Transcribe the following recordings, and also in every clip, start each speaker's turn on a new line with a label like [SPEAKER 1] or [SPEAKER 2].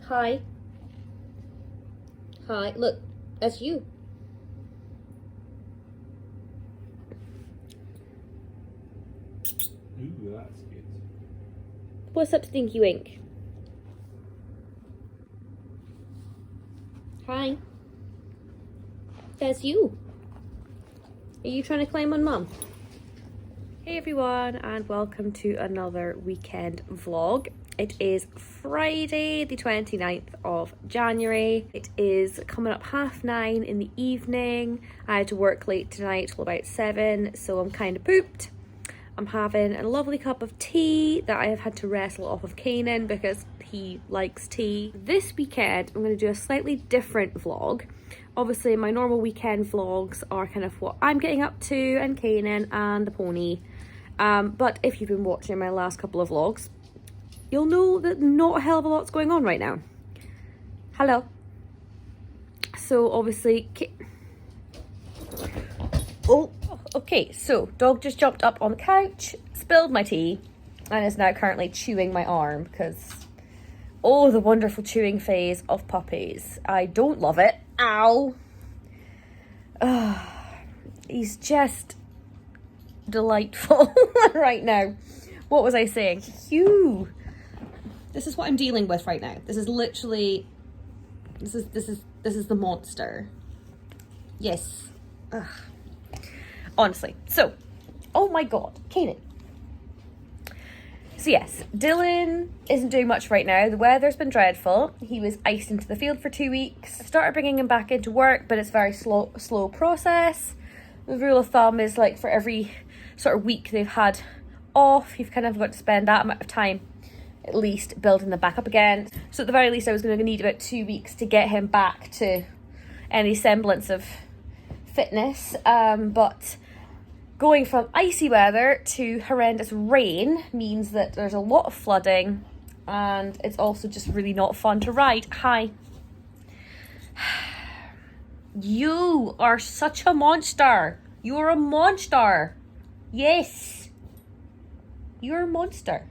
[SPEAKER 1] Hi. Hi. Look, that's you.
[SPEAKER 2] Ooh, that's good.
[SPEAKER 1] What's up, Stinky Wink? Hi. That's you. Are you trying to climb on Mum? Hey everyone, and welcome to another weekend vlog. It is Friday the 29th of January. It is coming up 9:30 in the evening. I had to work late tonight till about 7, so I'm kind of pooped. I'm having a lovely cup of tea that I have had to wrestle off of Kanan because he likes tea. This weekend I'm going to do a slightly different vlog. Obviously my normal weekend vlogs are kind of what I'm getting up to and Kanan and the pony. But if you've been watching my last couple of vlogs, you'll know that not a hell of a lot's going on right now. Hello. So obviously... Oh, okay, so dog just jumped up on the couch, spilled my tea, and is now currently chewing my arm because, oh, the wonderful chewing phase of puppies. I don't love it. Ow. He's just delightful right now. What was I saying? Phew. This is what I'm dealing with right now. This is literally, this is the monster. Yes. Ugh. Honestly. So, oh my god, Kanan. So yes, Dylan isn't doing much right now. The weather's been dreadful. He was iced into the field for 2 weeks. I started bringing him back into work, but it's a very slow process. The rule of thumb is like for every sort of week they've had off, you've kind of got to spend that amount of time at least building them back up again. So at the very least I was going to need about 2 weeks to get him back to any semblance of fitness. But going from icy weather to horrendous rain means that there's a lot of flooding and it's also just really not fun to ride. Hi. You are such a monster. You're a monster. Yes. You're a monster.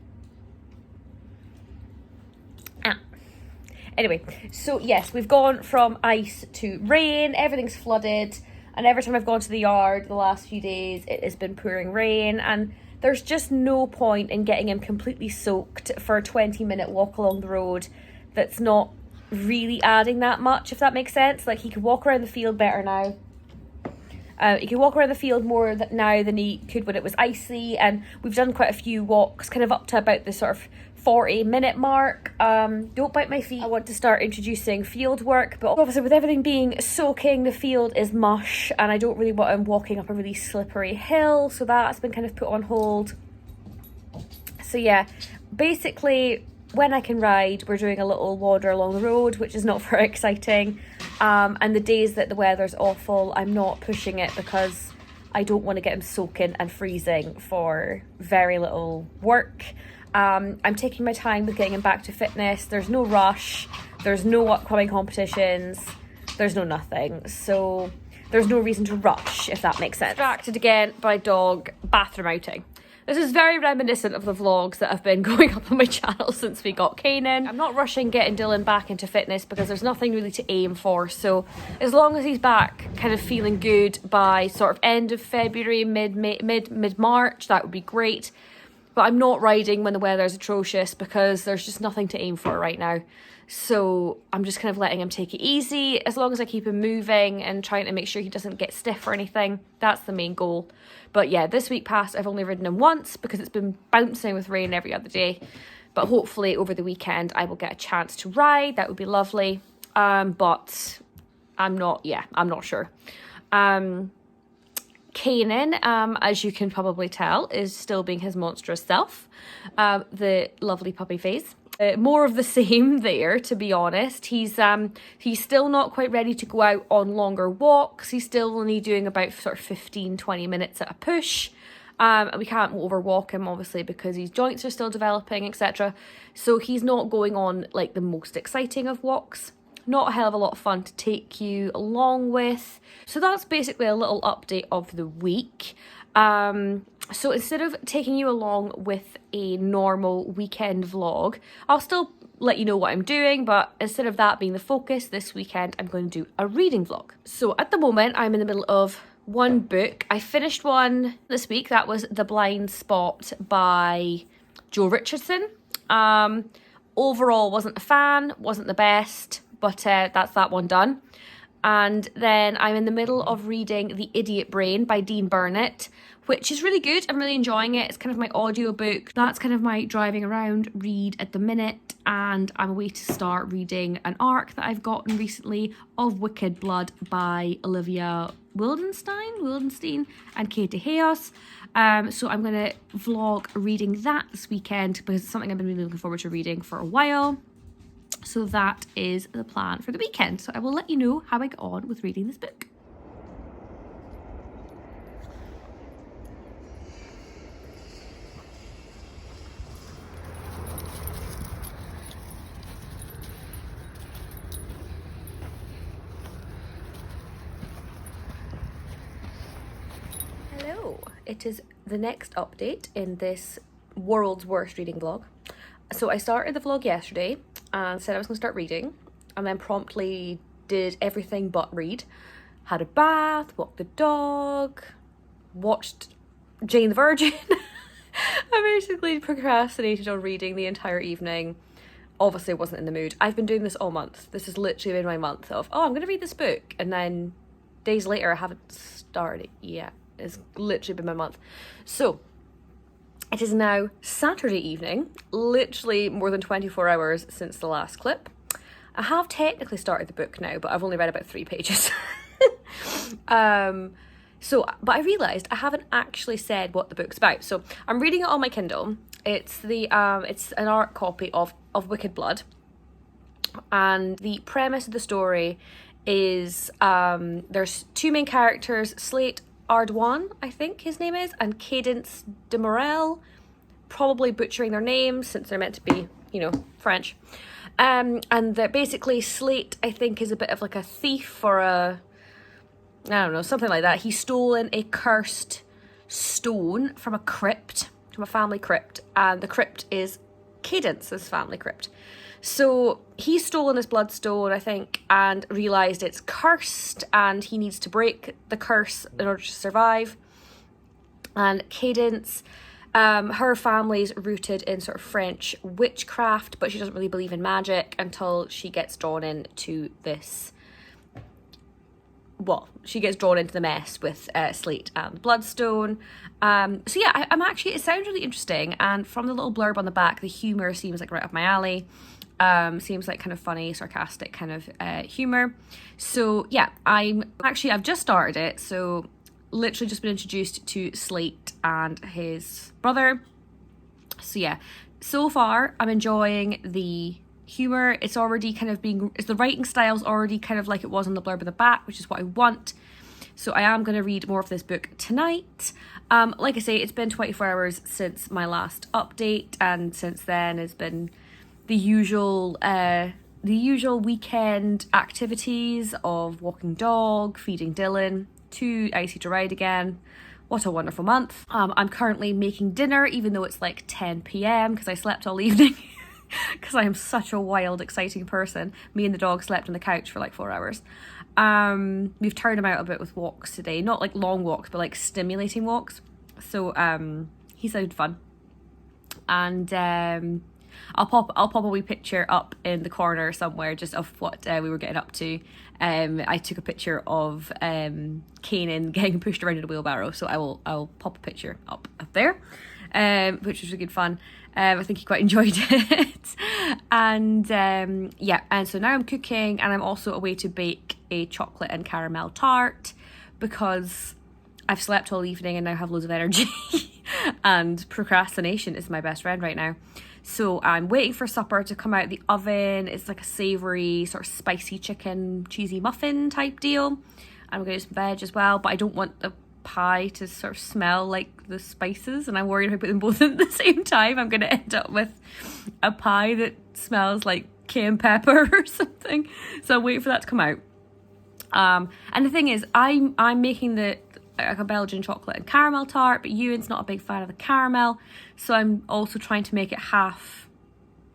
[SPEAKER 1] Anyway, so yes, we've gone from ice to rain. Everything's flooded. And every time I've gone to the yard the last few days, it has been pouring rain. And there's just no point in getting him completely soaked for a 20-minute walk along the road that's not really adding that much, if that makes sense. Like, he could walk around the field better now. He can walk around the field more now than he could when it was icy. And we've done quite a few walks, kind of up to about the sort of 40-minute mark. Don't bite my feet. I want to start introducing field work, but obviously with everything being soaking, the field is mush and I don't really want him walking up a really slippery hill, so that's been kind of put on hold. So yeah, basically when I can ride, we're doing a little wander along the road, which is not very exciting. And the days that the weather's awful, I'm not pushing it because I don't want to get him soaking and freezing for very little work. I'm taking my time with getting him back to fitness. There's no rush. There's no upcoming competitions. There's no nothing. So there's no reason to rush, if that makes sense. Distracted again by dog bathroom outing. This is very reminiscent of the vlogs that have been going up on my channel since we got Kanan. I'm not rushing getting Dylan back into fitness because there's nothing really to aim for. So as long as he's back kind of feeling good by sort of end of February, mid-March, that would be great. But I'm not riding when the weather's atrocious because there's just nothing to aim for right now. So I'm just kind of letting him take it easy. As long as I keep him moving and trying to make sure he doesn't get stiff or anything, that's the main goal. But yeah, this week past, I've only ridden him once because it's been bouncing with rain every other day. But hopefully over the weekend, I will get a chance to ride. That would be lovely. But I'm not sure. Kanan, as you can probably tell, is still being his monstrous self. The lovely puppy face. More of the same there, to be honest. He's still not quite ready to go out on longer walks. He's still only doing about sort of 15-20 minutes at a push. And we can't overwalk him, obviously, because his joints are still developing, etc. So he's not going on like the most exciting of walks. not a hell of a lot of fun to take you along with. So that's basically a little update of the week. So instead of taking you along with a normal weekend vlog, I'll still let you know what I'm doing, but instead of that being the focus, this weekend I'm going to do a reading vlog. So at the moment I'm in the middle of one book. I finished one this week. That was The Blind Spot by Joe Richardson. Overall wasn't a fan, wasn't the best, but that's that one done. And then I'm in the middle of reading The Idiot Brain by Dean Burnett, which is really good. I'm really enjoying it. It's kind of my audiobook. That's kind of my driving around read at the minute. And I'm away to start reading an arc that I've gotten recently of Wicked Blood by Olivia Wildenstein and Kate DeHeos. So I'm going to vlog reading that this weekend because it's something I've been really looking forward to reading for a while. So that is the plan for the weekend. So I will let you know how I get on with reading this book. Hello, it is the next update in this world's worst reading vlog. So I started the vlog yesterday and said I was going to start reading, and then promptly did everything but read. Had a bath, walked the dog, watched Jane the Virgin. I basically procrastinated on reading the entire evening. Obviously wasn't in the mood. I've been doing this all month. This has literally been my month of, oh, I'm going to read this book, and then days later I haven't started it yet. It's literally been my month. So it is now Saturday evening, literally more than 24 hours since the last clip. I have technically started the book now, but I've only read about 3 pages. But I realised I haven't actually said what the book's about. So I'm reading it on my Kindle. It's it's an art copy of Wicked Blood. And the premise of the story is there's 2 main characters, Slate Ardwan, I think his name is, and Cadence de Morel, probably butchering their names since they're meant to be, you know, French. And they're basically, Slate, I think, is a bit of like a thief or I don't know, something like that. He's stolen a cursed stone from a crypt, from a family crypt, and the crypt is Cadence's family crypt. So he's stolen this bloodstone, I think, and realised it's cursed and he needs to break the curse in order to survive. And Cadence, her family's rooted in sort of French witchcraft, but she doesn't really believe in magic until she gets drawn into this. Well, she gets drawn into the mess with Slate and Bloodstone. So yeah, I'm actually, it sounds really interesting. And from the little blurb on the back, the humour seems like right up my alley. Seems like kind of funny, sarcastic kind of humour. So yeah, I've just started it. So literally just been introduced to Slate and his brother. So yeah, so far I'm enjoying the humour. It's already kind of the writing style's already kind of like it was on the blurb at the back, which is what I want. So I am going to read more of this book tonight. Like I say, it's been 24 hours since my last update, and since then it's been the usual weekend activities of walking dog, feeding Dylan, to Icy to ride again. What a wonderful month. I'm currently making dinner, even though it's like 10 p.m. because I slept all evening. Because I am such a wild, exciting person. Me and the dog slept on the couch for like 4 hours. We've turned him out a bit with walks today. Not like long walks, but like stimulating walks. So he sounded fun. And I'll pop a wee picture up in the corner somewhere just of what we were getting up to. I took a picture of Kanan getting pushed around in a wheelbarrow, so I'll pop a picture up there, which was really good fun. I think he quite enjoyed it. And yeah, and so now I'm cooking, and I'm also away to bake a chocolate and caramel tart because I've slept all evening and now have loads of energy. And procrastination is my best friend right now. So I'm waiting for supper to come out the oven. It's like a savoury, sort of spicy chicken, cheesy muffin type deal. I'm going to do some veg as well, but I don't want the pie to sort of smell like the spices, and I'm worried if I put them both in at the same time, I'm going to end up with a pie that smells like cayenne pepper or something. So I'll wait for that to come out. And the thing is, I'm making like a Belgian chocolate and caramel tart, but Ewan's not a big fan of the caramel, so I'm also trying to make it half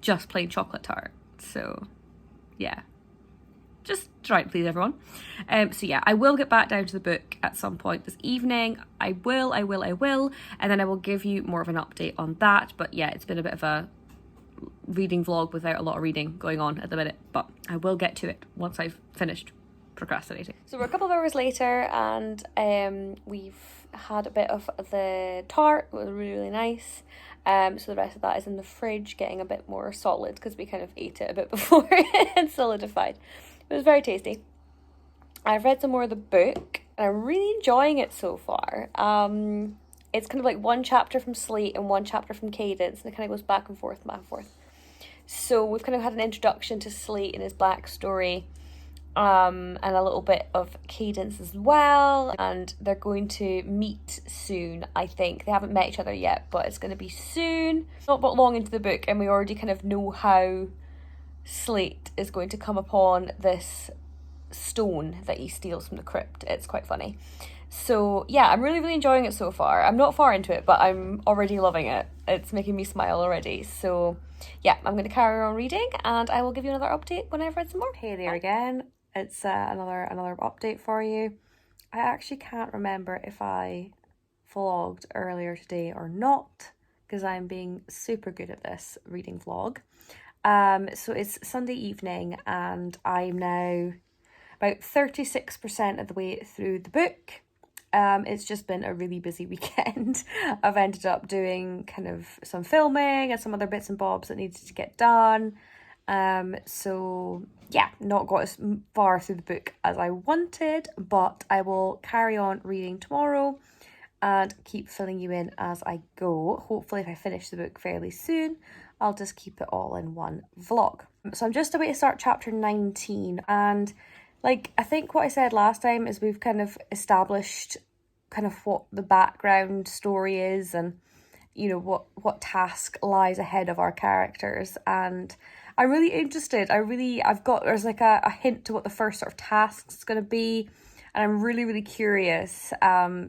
[SPEAKER 1] just plain chocolate tart. So yeah, just trying to please everyone. So yeah, I will get back down to the book at some point this evening. I will, and then I will give you more of an update on that. But yeah, it's been a bit of a reading vlog without a lot of reading going on at the minute, but I will get to it once I've finished procrastinating. So we're a couple of hours later, and we've had a bit of the tart. It was really nice. So the rest of that is in the fridge, getting a bit more solid because we kind of ate it a bit before it solidified. It was very tasty. I've read some more of the book and I'm really enjoying it so far. It's kind of like one chapter from Slate and one chapter from Cadence, and it kind of goes back and forth. So we've kind of had an introduction to Slate and his backstory, and a little bit of Cadence as well, and they're going to meet soon. I think they haven't met each other yet, but it's going to be soon. Not but long into the book, and we already kind of know how Slate is going to come upon this stone that he steals from the crypt. It's quite funny. So yeah, I'm really enjoying it so far. I'm not far into it, but I'm already loving it. It's making me smile already. So yeah, I'm going to carry on reading, and I will give you another update when I've read some more. Hey there again. It's another update for you. I actually can't remember if I vlogged earlier today or not, because I'm being super good at this reading vlog. So it's Sunday evening, and I'm now about 36% of the way through the book. It's just been a really busy weekend. I've ended up doing kind of some filming and some other bits and bobs that needed to get done. So yeah, not got as far through the book as I wanted, but I will carry on reading tomorrow and keep filling you in as I go. Hopefully if I finish the book fairly soon, I'll just keep it all in one vlog. So I'm just about to start chapter 19, and like, I think what I said last time is we've kind of established kind of what the background story is, and you know what task lies ahead of our characters, and I'm really interested. There's like a hint to what the first sort of task's going to be, and I'm really curious.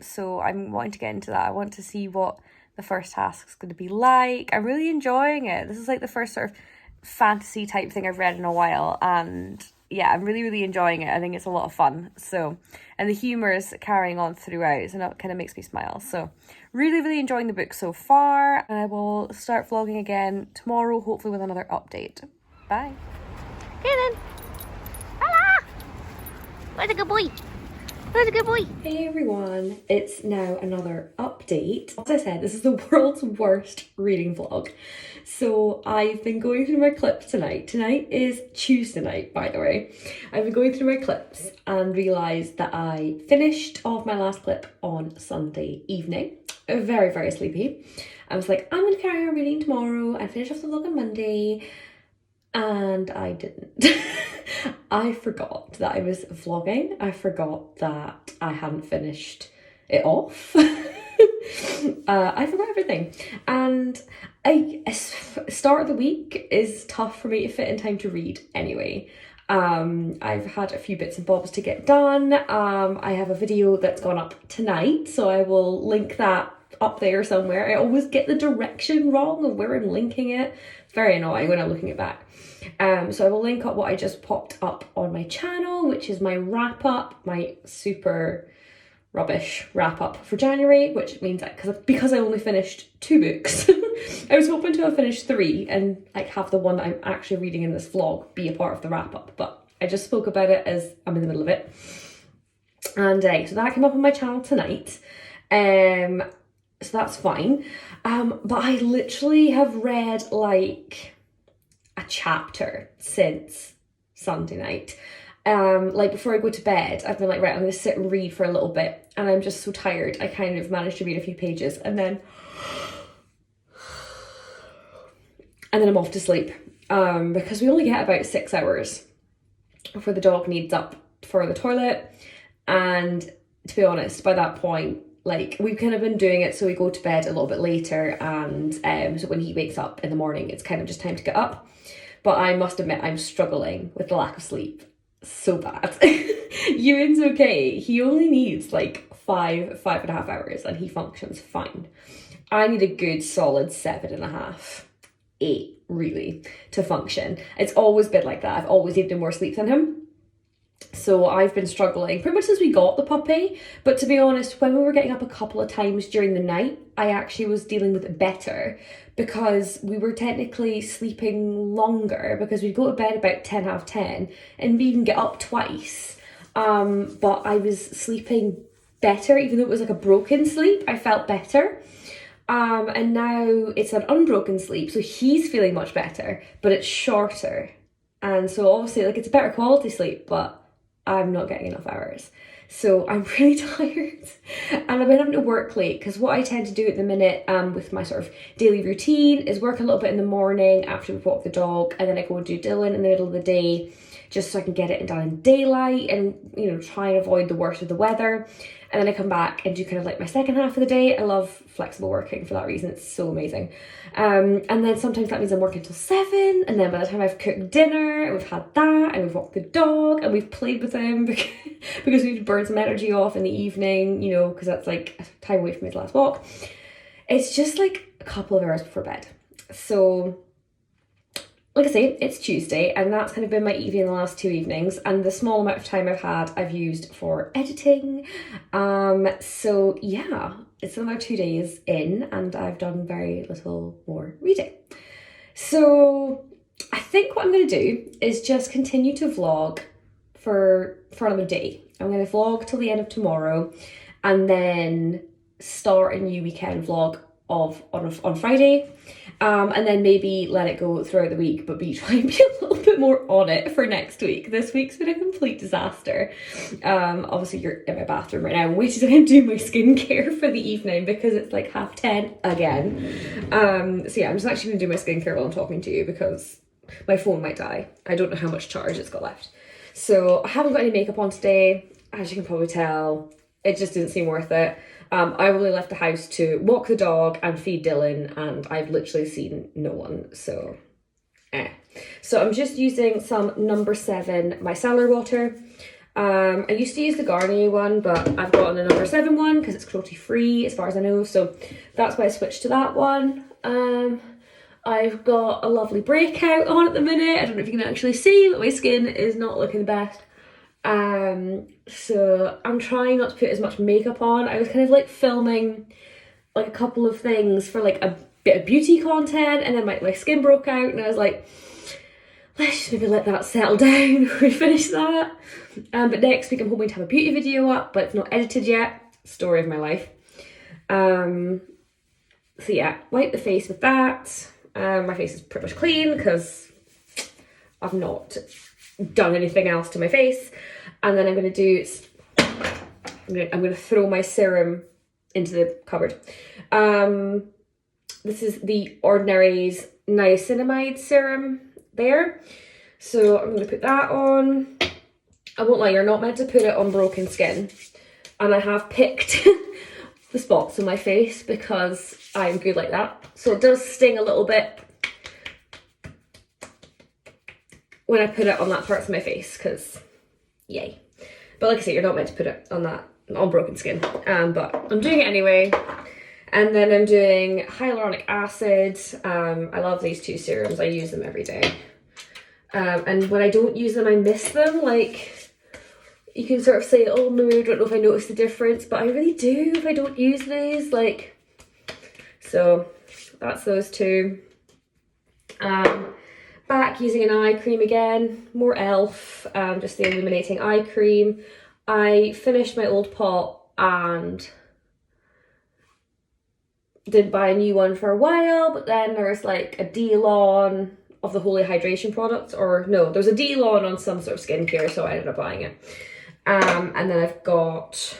[SPEAKER 1] So I'm wanting to get into that. I want to see what the first task's going to be like. I'm really enjoying it. This is like the first sort of fantasy type thing I've read in a while, and yeah, I'm really enjoying it. I think it's a lot of fun. So, and the humour is carrying on throughout, so it kind of makes me smile. So really enjoying the book so far, and I will start vlogging again tomorrow, hopefully with another update. Bye.
[SPEAKER 2] Okay then. Hello. Where's a good boy? Where's a good boy?
[SPEAKER 1] Hey everyone, it's now another update. As I said, this is the world's worst reading vlog. So I've been going through my clips tonight. Tonight is Tuesday night, by the way. I've been going through my clips and realised that I finished off my last clip on Sunday evening. Very sleepy. I was like, I'm going to carry on reading tomorrow and finish off the vlog on Monday. And I didn't. I forgot that I was vlogging. I forgot that I hadn't finished it off. I forgot everything. And start of the week is tough for me to fit in time to read anyway. I've had a few bits and bobs to get done. I have a video that's gone up tonight, so I will link that up there somewhere. I always get the direction wrong of where I'm linking it. Very annoying when I'm looking it back. So I will link up what I just popped up on my channel, which is my wrap up, my super rubbish wrap up for January, which means that because I only finished 2 books, I was hoping to have finished 3 and like have the one that I'm actually reading in this vlog be a part of the wrap up, but I just spoke about it as I'm in the middle of it. And so that came up on my channel tonight. So that's fine. But I literally have read like a chapter since Sunday night. Like before I go to bed, I've been like, right, I'm gonna sit and read for a little bit, and I'm just so tired. I kind of managed to read a few pages and then I'm off to sleep. Because we only get about 6 hours before the dog needs up for the toilet, and to be honest, by that point, like, we've kind of been doing it so we go to bed a little bit later, and so when he wakes up in the morning, it's kind of just time to get up. but I must admit I'm struggling with the lack of sleep so bad. Ewan's okay. He only needs like 5.5 hours and he functions fine. I need a good solid 7.5, 8 really to function. It's always been like that. I've always needed more sleep than him. So I've been struggling pretty much since we got the puppy. But to be honest, when we were getting up a couple of times during the night, I actually was dealing with it better because we were technically sleeping longer because we'd go to bed about 10, half 10 and we even get up twice. But I was sleeping better, even though it was like a broken sleep, I felt better. And now it's an unbroken sleep, so he's feeling much better, but it's shorter. And so obviously like it's a better quality sleep, but I'm not getting enough hours. So I'm really tired and I've been having to work late because what I tend to do at the minute with my sort of daily routine is work a little bit in the morning after we walk the dog, and then I go and do Dylan in the middle of the day just so I can get it done in daylight and, you know, try and avoid the worst of the weather. And then I come back and do kind of like my second half of the day. I love flexible working for that reason. It's so amazing. And then sometimes that means I'm working till 7. And then by the time I've cooked dinner and we've had that and we've walked the dog and we've played with him because we need to burn some energy off in the evening, you know, because that's like a time away from his last walk. It's just like a couple of hours before bed. So like I say, it's Tuesday and that's kind of been my evening the last 2 evenings, and the small amount of time I've had I've used for editing. So yeah, it's another 2 days in and I've done very little more reading. So I think what I'm going to do is just continue to vlog for another day. I'm going to vlog till the end of tomorrow and then start a new weekend vlog on Friday. And then maybe let it go throughout the week, but try and be a little bit more on it for next week. This week's been a complete disaster. Obviously you're in my bathroom right now. I'm waiting to do my skincare for the evening because it's like 10:30 again. So yeah, I'm just actually gonna do my skincare while I'm talking to you because my phone might die. I don't know how much charge it's got left. So I haven't got any makeup on today, as you can probably tell. It just didn't seem worth it. I only left the house to walk the dog and feed Dylan, and I've literally seen no one, so So I'm just using some number 7 micellar water. I used to use the Garnier one, but I've gotten the number 7 one because it's cruelty free as far as I know, so that's why I switched to that one. I've got a lovely breakout on at the minute. I don't know if you can actually see, but my skin is not looking the best. So I'm trying not to put as much makeup on. I was kind of like filming like a couple of things for like a bit of beauty content, and then my skin broke out and I was like, let's just maybe let that settle down. We finish that. But next week I'm hoping to have a beauty video up, but it's not edited yet. Story of my life. So yeah, wipe the face with that. My face is pretty much clean because I've not done anything else to my face. And then I'm going to do, I'm going to throw my serum into the cupboard. This is the Ordinary's niacinamide serum there. So I'm going to put that on. I won't lie, you're not meant to put it on broken skin. And I have picked the spots on my face because I'm good like that. So it does sting a little bit when I put it on that parts of my face, because yay. But like I say, you're not meant to put it on broken skin. But I'm doing it anyway. And then I'm doing hyaluronic acid. I love these 2 serums. I use them every day. And when I don't use them, I miss them. Like, you can sort of say, oh no, I don't know if I notice the difference, but I really do if I don't use these. Like, so that's those 2. Back using an eye cream again, more e.l.f., just the illuminating eye cream. I finished my old pot and didn't buy a new one for a while, but then there was like a deal on of the Holy Hydration products, or no, there was a deal on some sort of skincare, so I ended up buying it. And then I've got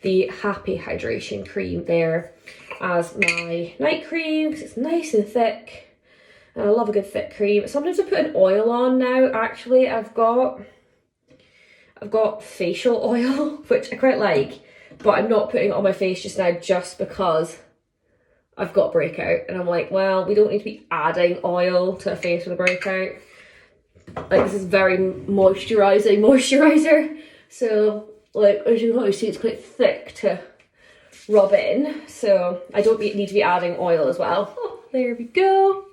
[SPEAKER 1] the Happy Hydration cream there as my night cream because it's nice and thick. And I love a good thick cream. Sometimes I put an oil on now. Actually, I've got facial oil, which I quite like, but I'm not putting it on my face just now just because I've got breakout, and I'm like, well, we don't need to be adding oil to a face with a breakout. Like, this is very moisturizer. So, like, as you can probably see, it's quite thick to rub in. So I don't need to be adding oil as well. Oh, there we go.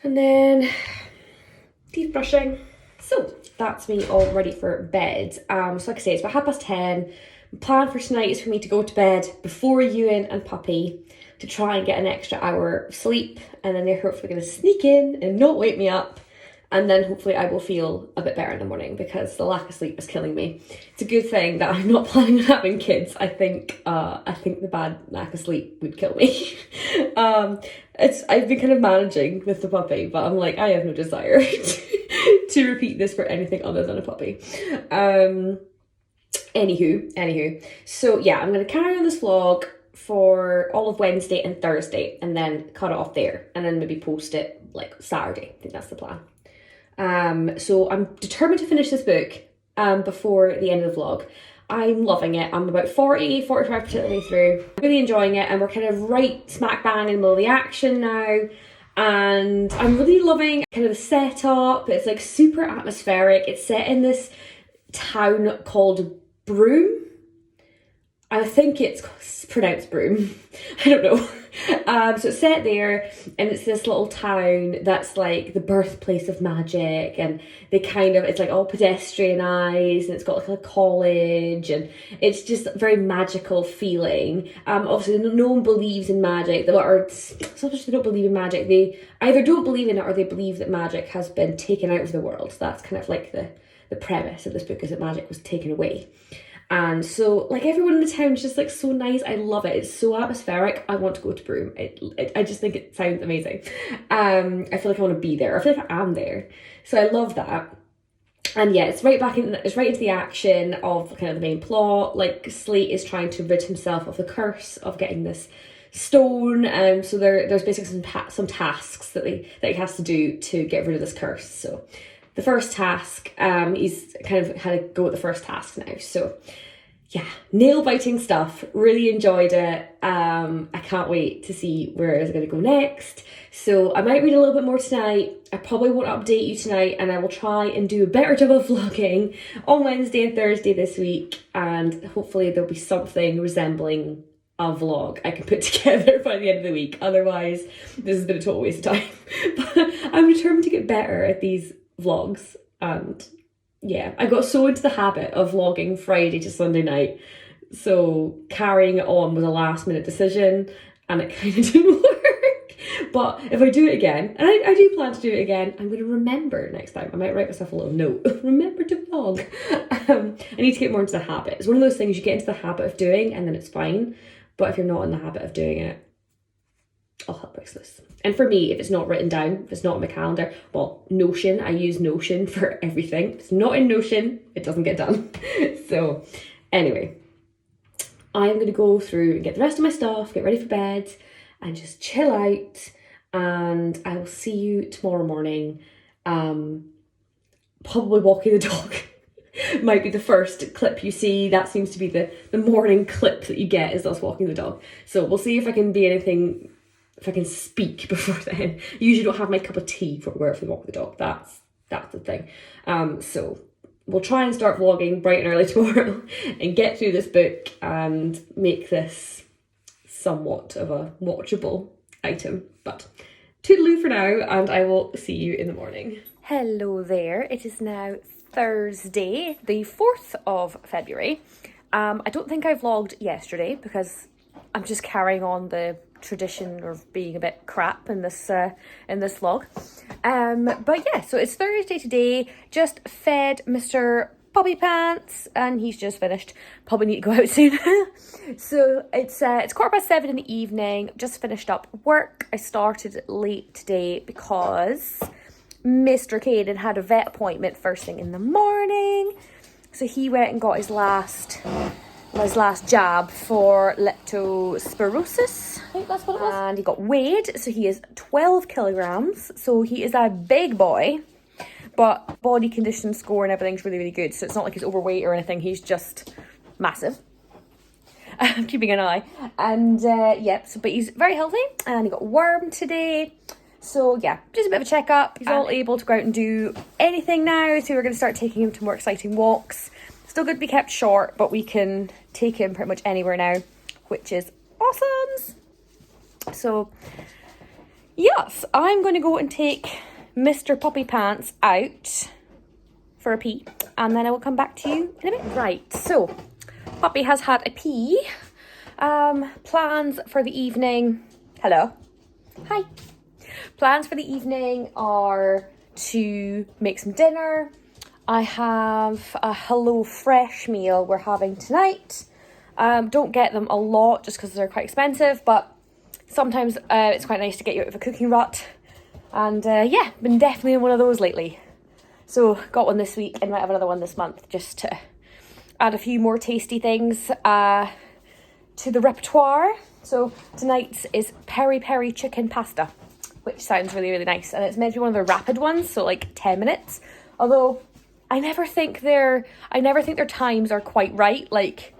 [SPEAKER 1] And then teeth brushing. So that's me all ready for bed. So like I say, it's about 10:30. The plan for tonight is for me to go to bed before Ewan and Puppy to try and get an extra hour of sleep, and then they're hopefully going to sneak in and not wake me up, and then hopefully I will feel a bit better in the morning, because the lack of sleep is killing me. It's a good thing that I'm not planning on having kids. I think the bad lack of sleep would kill me. I've been kind of managing with the puppy, but I'm like, I have no desire to repeat this for anything other than a puppy. Anywho, so yeah, I'm going to carry on this vlog for all of Wednesday and Thursday, and then cut it off there, and then maybe post it like Saturday. I think that's the plan. So I'm determined to finish this book before the end of the vlog. I'm loving it. I'm about 45% of the way through. I'm really enjoying it, and we're kind of right smack bang in the middle of the action now. And I'm really loving kind of the setup. It's like super atmospheric. It's set in this town called Broome. I think it's pronounced Broome. I don't know. So it's set there, and it's this little town that's like the birthplace of magic, and it's like all pedestrianised, and it's got like a college, and it's just very magical feeling. Obviously no one believes in magic, or sometimes they don't believe in magic. They either don't believe in it, or they believe that magic has been taken out of the world. So that's kind of like the premise of this book, is that magic was taken away. And so, like, everyone in the town is just like so nice. I love it. It's so atmospheric. I want to go to Broome. I just think it sounds amazing. I feel like I want to be there. I feel like I am there. So I love that. And yeah, it's right into the action of kind of the main plot. Like, Slate is trying to rid himself of the curse of getting this stone. So there's basically some tasks that he has to do to get rid of this curse. So the first task, he's kind of had to go at the first task now. So yeah, nail-biting stuff. Really enjoyed it. I can't wait to see where it's going to go next. So I might read a little bit more tonight. I probably won't update you tonight, and I will try and do a better job of vlogging on Wednesday and Thursday this week. And hopefully there'll be something resembling a vlog I can put together by the end of the week. Otherwise, this has been a total waste of time. But I'm determined to get better at these vlogs, and yeah, I got so into the habit of vlogging Friday to Sunday night, so carrying it on was a last minute decision, and it kind of didn't work. But if I do it again, and I do plan to do it again, I'm going to remember next time. I might write myself a little note. Remember to vlog. I need to get more into the habit. It's one of those things you get into the habit of doing, and then it's fine. But if you're not in the habit of doing it, all hell breaks loose. And for me, if it's not written down, if it's not on my calendar, well, Notion, I use Notion for everything. If it's not in Notion, it doesn't get done. So anyway, I am going to go through and get the rest of my stuff, get ready for bed, and just chill out. And I will see you tomorrow morning. Probably walking the dog. Might be the first clip you see. That seems to be the morning clip that you get, is us walking the dog. So we'll see if I can be anything, if I can speak before then. I usually don't have my cup of tea before we walk the dog. That's the thing. So we'll try and start vlogging bright and early tomorrow and get through this book and make this somewhat of a watchable item. But toodaloo for now, and I will see you in the morning. Hello there. It is now Thursday, the 4th of February. I don't think I vlogged yesterday because I'm just carrying on the tradition of being a bit crap in this vlog. But yeah, so it's Thursday today. Just fed Mr. Puppy Pants, and he's just finished. Probably need to go out soon. So it's 7:15 in the evening. Just finished up work. I started late today because Mr. Caden had a vet appointment first thing in the morning. So he went and got his last jab for leptospirosis. I think that's what it was. And he got weighed. So he is 12 kilograms. So he is a big boy. But body condition score and everything's really, really good. So it's not like he's overweight or anything. He's just massive. keeping an eye. And yep, so, but he's very healthy, and he got worm today. So yeah, just a bit of a checkup. He's all able to go out and do anything now, so we're going to start taking him to more exciting walks. Still good to be kept short, but we can take him pretty much anywhere now, which is awesome. So yes, I'm going to go and take Mr. Puppy Pants out for a pee, and then I will come back to you in a bit. Right, so Puppy has had a pee. Plans for the evening. Hello. Hi. Plans for the evening are to make some dinner. I have a Hello Fresh meal we're having tonight. Don't get them a lot just because they're quite expensive, but sometimes it's quite nice to get you out of a cooking rut. And yeah, been definitely in one of those lately. So got one this week and might have another one this month just to add a few more tasty things to the repertoire. So tonight's is peri peri chicken pasta, which sounds really, really nice. And it's meant to be one of the rapid ones, so like 10 minutes. Although I never think their times are quite right. Like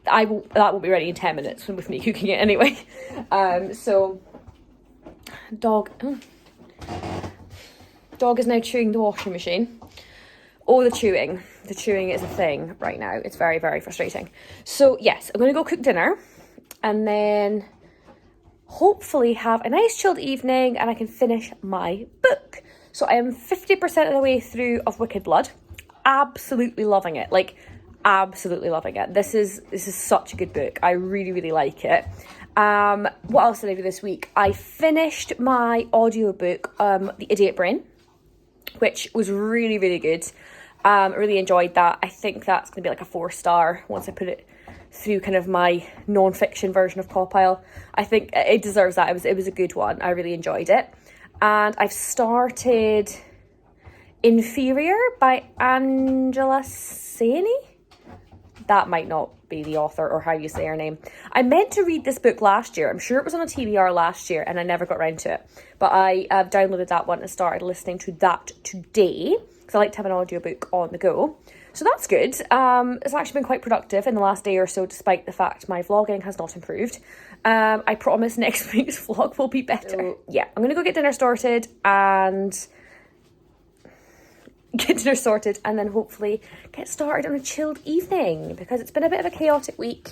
[SPEAKER 1] that won't be ready in 10 minutes with me cooking it anyway. So dog is now chewing the washing machine. Oh, the chewing is a thing right now. It's very, very frustrating. So yes, I'm going to go cook dinner and then hopefully have a nice chilled evening and I can finish my book. So I am 50% of the way through of Wicked Blood. Absolutely loving it. Like, absolutely loving it. This is such a good book. I really, really like it. What else did I do this week? I finished my audiobook, The Idiot Brain, which was really, really good. I really enjoyed that. I think that's going to be like a 4-star once I put it through kind of my non-fiction version of Copile. I think it deserves that. It was a good one. I really enjoyed it. And I've started Inferior by Angela Saini. That might not be the author or how you say her name. I meant to read this book last year. I'm sure it was on a TBR last year and I never got around to it. But I downloaded that one and started listening to that today because I like to have an audiobook on the go. So that's good. It's actually been quite productive in the last day or so, despite the fact my vlogging has not improved. I promise next week's vlog will be better. So, yeah, I'm going to go get dinner sorted and then hopefully get started on a chilled evening because it's been a bit of a chaotic week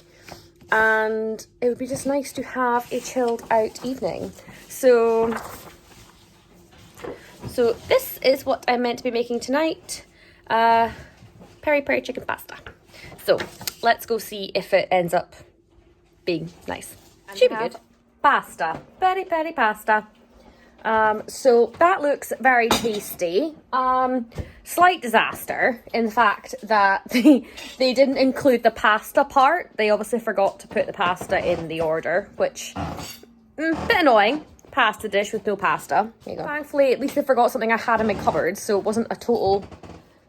[SPEAKER 1] and it would be just nice to have a chilled out evening. So this is what I'm meant to be making tonight. Peri peri chicken pasta. So let's go see if it ends up being nice. Should be good. Pasta. Peri peri pasta. So that looks very tasty. Slight disaster in the fact that they didn't include the pasta part. They obviously forgot to put the pasta in the order, which bit annoying. Pasta dish with no pasta. There you go. Thankfully, at least they forgot something I had in my cupboard, so it wasn't a total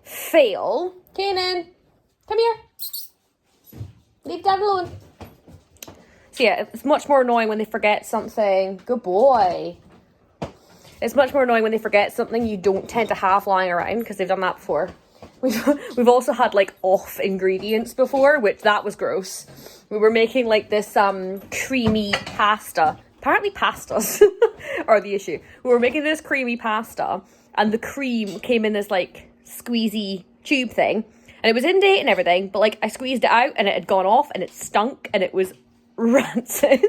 [SPEAKER 1] fail. Kanan, come here. Leave Dad alone. So yeah, it's much more annoying when they forget something. Good boy. It's much more annoying when they forget something you don't tend to have lying around because they've done that before. We've also had like off ingredients before, which that was gross. We were making like this creamy pasta. Apparently pastas are the issue. We were making this creamy pasta and the cream came in this like squeezy tube thing and it was in date and everything, but like I squeezed it out and it had gone off and it stunk and it was rancid.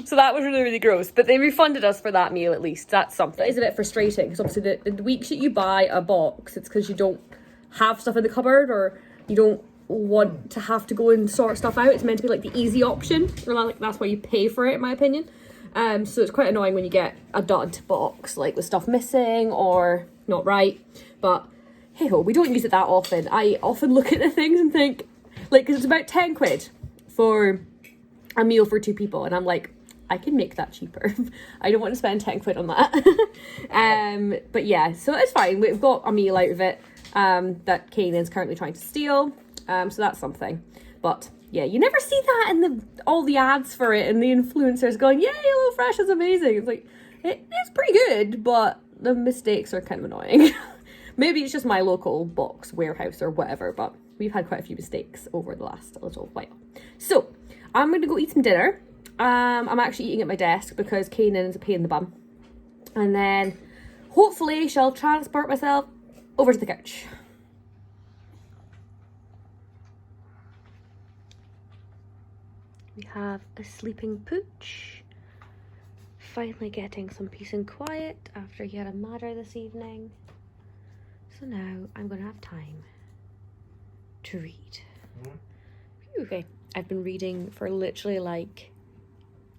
[SPEAKER 1] So that was really, really gross, but they refunded us for that meal at least. That's something. It is a bit frustrating because obviously the weeks that you buy a box, it's because you don't have stuff in the cupboard or you don't want to have to go and sort stuff out. It's meant to be like the easy option, or like that's why you pay for it in my opinion. So it's quite annoying when you get a dud box like with stuff missing or not right, but hey ho, we don't use it that often. I often look at the things and think like, because it's about 10 quid for a meal for 2 people and I'm like, I can make that cheaper. I don't want to spend 10 quid on that. But yeah, so it's fine. We've got a meal out of it that Kanan's currently trying to steal. So that's something. But yeah, you never see that in all the ads for it and the influencers going, yay, HelloFresh is amazing. It's like, it's pretty good, but the mistakes are kind of annoying. Maybe it's just my local box warehouse or whatever, but we've had quite a few mistakes over the last little while. So I'm going to go eat some dinner. I'm actually eating at my desk because Kanan is a pain in the bum. And then hopefully she'll transport myself over to the couch. We have a sleeping pooch. Finally getting some peace and quiet after he had a matter this evening. So now I'm going to have time to read. Okay, I've been reading for literally like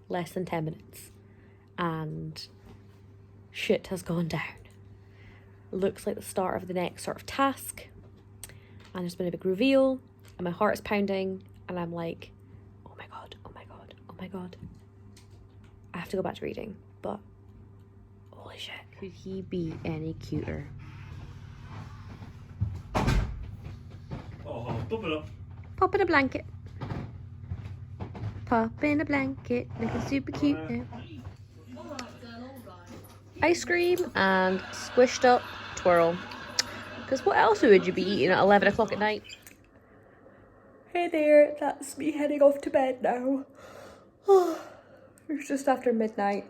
[SPEAKER 1] less than 10 minutes and shit has gone down. Looks like the start of the next sort of task, and there's been a big reveal and my heart is pounding and I'm like, oh my god, oh my god, oh my god. I have to go back to reading, but holy shit. Could he be any cuter?
[SPEAKER 3] Oh, pop it up.
[SPEAKER 1] Pop in a blanket. Pop in a blanket, looking super cute now. Ice cream and squished up twirl. Because what else would you be eating at 11 o'clock at night? Hey there, that's me heading off to bed now. It's just after midnight.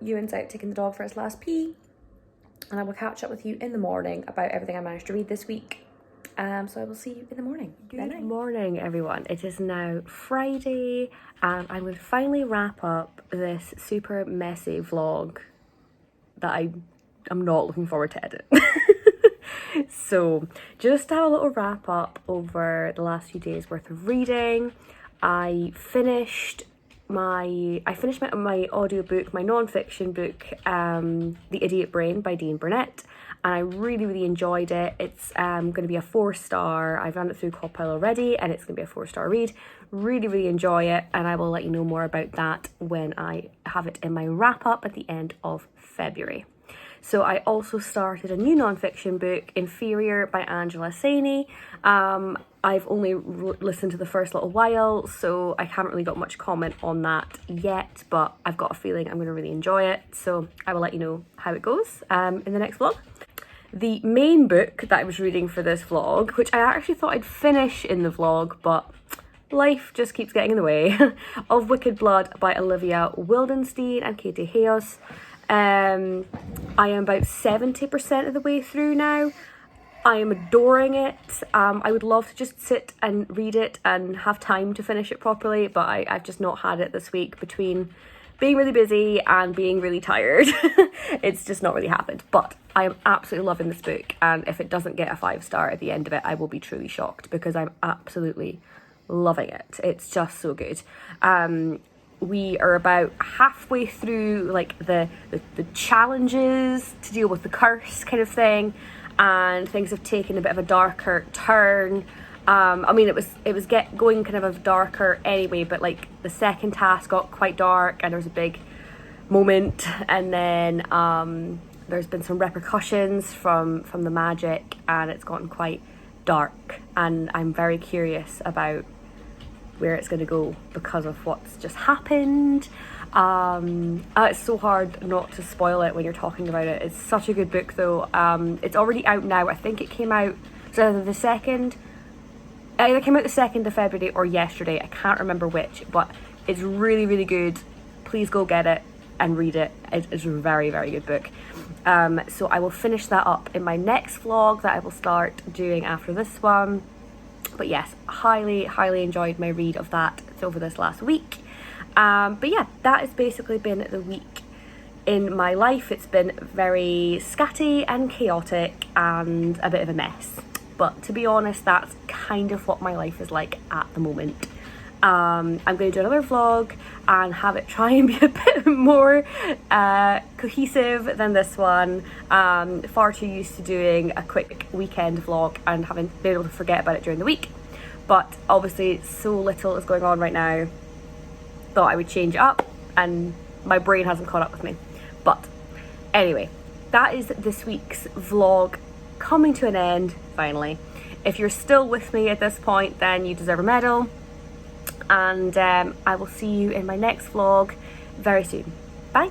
[SPEAKER 1] Ewan's out taking the dog for his last pee. And I will catch up with you in the morning about everything I managed to read this week. So I will see you in the morning. Good morning, everyone. It is now Friday and I'm going to finally wrap up this super messy vlog that I'm not looking forward to edit. So just to have a little wrap up over the last few days worth of reading. I finished my audiobook, my non-fiction book, The Idiot Brain by Dean Burnett. And I really enjoyed it. It's going to be a 4-star. I've run it through Copile already and it's going to be a 4-star read. Really enjoy it, and I will let you know more about that when I have it in my wrap up at the end of February. So I also started a new non-fiction book, Inferior by Angela Saini. I've only listened to the first little while, so I haven't really got much comment on that yet, but I've got a feeling I'm going to really enjoy it. So I will let you know how it goes in the next vlog. The main book that I was reading for this vlog, which I actually thought I'd finish in the vlog, but life just keeps getting in the way, of Wicked Blood by Olivia Wildenstein and Katie Hayes. I am about 70% of the way through now. I am adoring it. I would love to just sit and read it and have time to finish it properly, but I've just not had it this week between being really busy and being really tired. It's just not really happened, but I am absolutely loving this book, and if it doesn't get a 5-star at the end of it, I will be truly shocked because I'm absolutely loving it. It's just so good. We are about halfway through like the challenges to deal with the curse kind of thing, and things have taken a bit of a darker turn. I mean, it was going kind of darker anyway, but like the second task got quite dark and there was a big moment, and then there's been some repercussions from the magic and it's gotten quite dark, and I'm very curious about where it's going to go because of what's just happened. It's so hard not to spoil it when you're talking about it. It's such a good book though. It's already out now. I think it came out either the 2nd of February or yesterday. I can't remember which, but it's really good. Please go get it and read it. It's a very good book. So I will finish that up in my next vlog that I will start doing after this one. But yes, highly enjoyed my read of that over this last week. But yeah, that has basically been the week in my life. It's been very scatty and chaotic and a bit of a mess. But to be honest, that's kind of what my life is like at the moment. I'm going to do another vlog and have it try and be a bit more cohesive than this one. Far too used to doing a quick weekend vlog and having been able to forget about it during the week. But obviously so little is going on right now. Thought I would change it up and my brain hasn't caught up with me. But anyway, that is this week's vlog coming to an end finally. If you're still with me at this point, then you deserve a medal. And I will see you in my next vlog very soon. Bye.